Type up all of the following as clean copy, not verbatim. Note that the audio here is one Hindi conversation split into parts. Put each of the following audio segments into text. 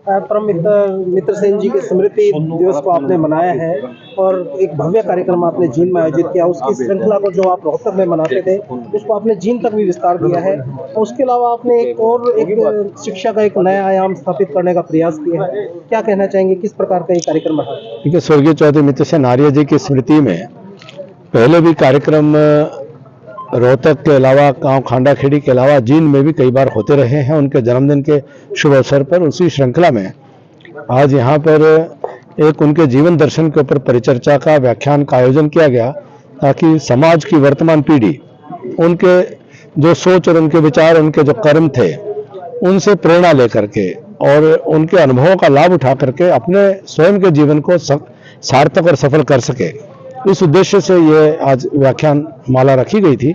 परम मित्र मित्र सेन जी के स्मृति दिवस को आपने मनाया है और एक भव्य कार्यक्रम आपने जींद में आयोजित किया। उसकी श्रृंखला को जो आप रोहतक में मनाते थे उसको आपने जींद तक भी विस्तार दिया है। और उसके अलावा आपने एक शिक्षा का एक नया आयाम स्थापित करने का प्रयास किया है। क्या कहना चाहेंगे, किस प्रकार का ये कार्यक्रम रहा? देखिए, स्वर्गीय चौधरी मित्र सेन आर्य जी की स्मृति में पहले भी कार्यक्रम रोहतक के अलावा गांव खांडा खेड़ी के अलावा जींद में भी कई बार होते रहे हैं। उनके जन्मदिन के शुभ अवसर पर उसी श्रृंखला में आज यहाँ पर एक उनके जीवन दर्शन के ऊपर परिचर्चा का व्याख्यान का आयोजन किया गया, ताकि समाज की वर्तमान पीढ़ी उनके जो सोच और उनके विचार, उनके जो कर्म थे, उनसे प्रेरणा लेकर के और उनके अनुभवों का लाभ उठा करके अपने स्वयं के जीवन को सार्थक और सफल कर सके। इस उद्देश्य से ये आज व्याख्यान माला रखी गई थी,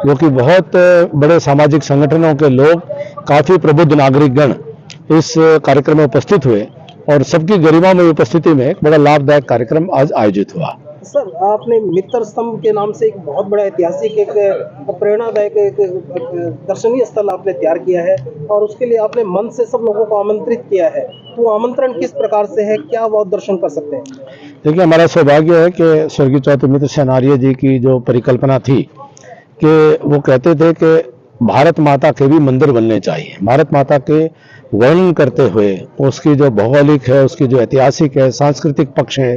जो कि बहुत बड़े सामाजिक संगठनों के लोग, काफी प्रबुद्ध नागरिकगण इस कार्यक्रम में उपस्थित हुए और सबकी गरिमा में उपस्थिति में एक बड़ा लाभदायक कार्यक्रम आज आयोजित हुआ। सर, आपने मित्र स्तंभ के नाम से एक बहुत बड़ा ऐतिहासिक, एक प्रेरणादायक, एक दर्शनीय स्थल आपने तैयार किया है और उसके लिए आपने मन से सब लोगों को आमंत्रित किया है। तो आमंत्रण किस प्रकार से है, क्या वो दर्शन कर सकते हैं? देखिए, हमारा सौभाग्य है कि स्वर्गीय चौधरी मित्र सेन आर्य जी की जो परिकल्पना थी कि वो कहते थे कि भारत माता के भी मंदिर बनने चाहिए। भारत माता के वर्णन करते हुए उसकी जो भौगोलिक है, उसकी जो ऐतिहासिक है, सांस्कृतिक पक्ष है,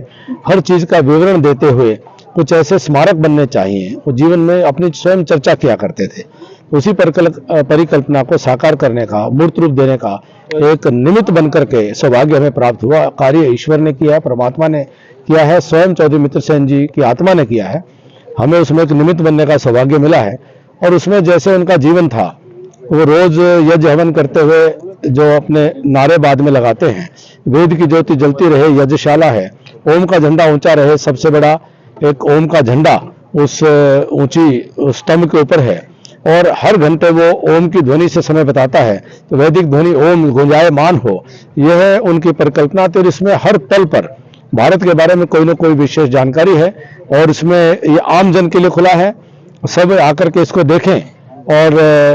हर चीज का विवरण देते हुए कुछ ऐसे स्मारक बनने चाहिए। वो जीवन में अपनी स्वयं चर्चा किया करते थे। उसी परिकल्पना को साकार करने का, मूर्त रूप देने का एक निमित्त बनकर के सौभाग्य हमें प्राप्त हुआ। कार्य ईश्वर ने किया, परमात्मा ने किया है, स्वयं चौधरी मित्र सेन जी की आत्मा ने किया है। हमें उसमें एक निमित्त बनने का सौभाग्य मिला है। और उसमें जैसे उनका जीवन था, वो रोज यज्ञ हवन करते हुए जो अपने नारे बाद में लगाते हैं, वेद की ज्योति जलती रहे, यज्ञशाला है, ओम का झंडा ऊंचा रहे, सबसे बड़ा एक ओम का झंडा उस ऊंची स्तंभ के ऊपर है और हर घंटे वो ओम की ध्वनि से समय बताता है। तो वैदिक ध्वनि ओम गुंजायमान हो, यह है उनकी परिकल्पना थी। और इसमें हर तल पर भारत के बारे में कोई ना कोई विशेष जानकारी है और इसमें ये आम जन के लिए खुला है। सब आकर के इसको देखें और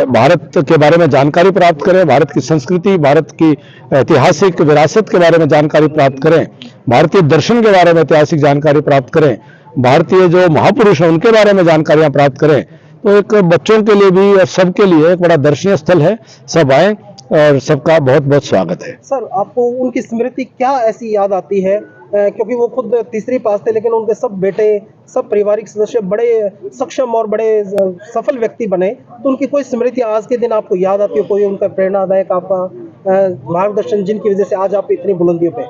भारत के बारे में जानकारी प्राप्त करें, भारत की संस्कृति, भारत की ऐतिहासिक विरासत के बारे में जानकारी प्राप्त करें, भारतीय दर्शन के बारे में ऐतिहासिक जानकारी प्राप्त करें, भारतीय जो महापुरुष हैं उनके बारे में जानकारियां प्राप्त करें। तो एक बच्चों के लिए भी और सबके लिए एक बड़ा दर्शनीय स्थल है। सब आए और सबका बहुत बहुत स्वागत है। सर, आपको उनकी स्मृति क्या ऐसी याद आती है? क्योंकि वो खुद तीसरी पास थे, लेकिन उनके सब बेटे, सब पारिवारिक सदस्य बड़े सक्षम और बड़े सफल व्यक्ति बने। तो उनकी कोई स्मृति आज के दिन आपको याद आती हो, कोई उनका प्रेरणादायक आपका मार्गदर्शन जिनकी वजह से आज आप इतनी बुलंदियों पे?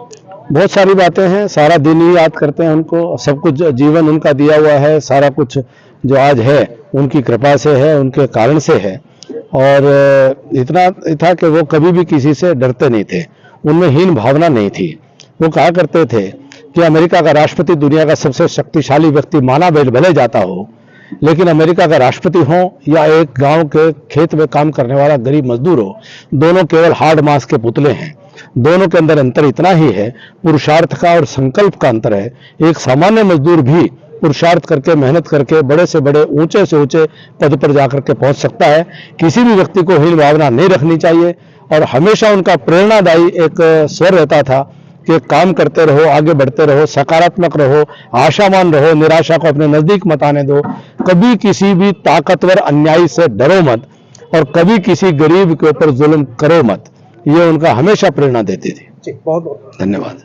बहुत सारी बातें हैं, सारा दिन ही याद करते हैं उनको। सब कुछ जीवन उनका दिया हुआ है, सारा कुछ जो आज है उनकी कृपा से है, उनके कारण से है। और इतना था कि वो कभी भी किसी से डरते नहीं थे, उनमें हीन भावना नहीं थी। वो कहा करते थे कि अमेरिका का राष्ट्रपति दुनिया का सबसे शक्तिशाली व्यक्ति माना भले जाता हो, लेकिन अमेरिका का राष्ट्रपति हो या एक गांव के खेत में काम करने वाला गरीब मजदूर हो, दोनों केवल हार्ड मास के पुतले हैं। दोनों के अंदर अंतर इतना ही है, पुरुषार्थ का और संकल्प का अंतर है। एक सामान्य मजदूर भी पुरुषार्थ करके, मेहनत करके बड़े से बड़े, ऊंचे से ऊंचे पद पर जाकर के पहुंच सकता है। किसी भी व्यक्ति को हीन भावना नहीं रखनी चाहिए। और हमेशा उनका प्रेरणादायी एक स्वर रहता था कि काम करते रहो, आगे बढ़ते रहो, सकारात्मक रहो, आशावान रहो, निराशा को अपने नजदीक मत आने दो, कभी किसी भी ताकतवर अन्यायी से डरो मत और कभी किसी गरीब के ऊपर जुल्म करो मत। ये उनका हमेशा प्रेरणा देती थी। बहुत बहुत धन्यवाद।